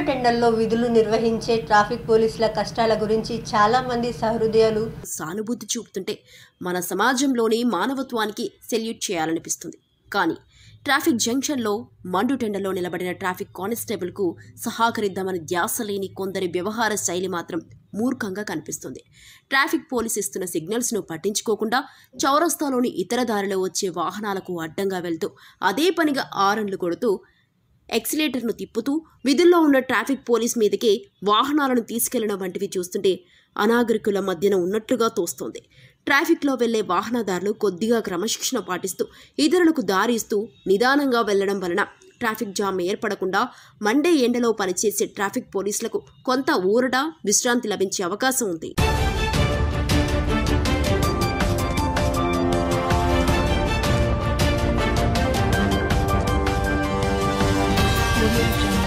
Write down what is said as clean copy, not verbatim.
మండుటెండల్లో విధులు నిర్వహించే ట్రాఫిక్ పోలీసుల కష్టాల గురించి చాలా మంది సహృదయాలు సానుభూతి చూపుతుంటే మన సమాజంలోని మానవత్వానికి సెల్యూట్ చేయాలనిపిస్తుంది. కానీ ట్రాఫిక్ జంక్షన్లో మండుటెండలో నిలబడిన ట్రాఫిక్ కానిస్టేబుల్కు సహకరిద్దామని ధ్యాస లేని కొందరి వ్యవహార శైలి మాత్రం మూర్ఖంగా కనిపిస్తుంది. ట్రాఫిక్ పోలీస్ ఇస్తున్న సిగ్నల్స్ను పట్టించుకోకుండా చౌరస్తాలోని ఇతర దారిలో వచ్చే వాహనాలకు అడ్డంగా వెళ్తూ అదే పనిగా ఆరన్లు కొడుతూ ఎక్సిలేటర్ను తిప్పుతూ విధుల్లో ఉన్న ట్రాఫిక్ పోలీస్ మీదకే వాహనాలను తీసుకెళ్లడం వంటివి చూస్తుంటే అనాగరికుల మధ్యన ఉన్నట్లుగా తోస్తోంది. ట్రాఫిక్లో వెళ్లే వాహనదారులు కొద్దిగా క్రమశిక్షణ పాటిస్తూ ఇతరులకు దారి ఇస్తూ నిదానంగా వెళ్లడం వలన ట్రాఫిక్ జామ్ ఏర్పడకుండా మండే ఎండలో పనిచేసే ట్రాఫిక్ పోలీసులకు కొంత ఊరట, విశ్రాంతి లభించే అవకాశం ఉంది. Audio Jungle.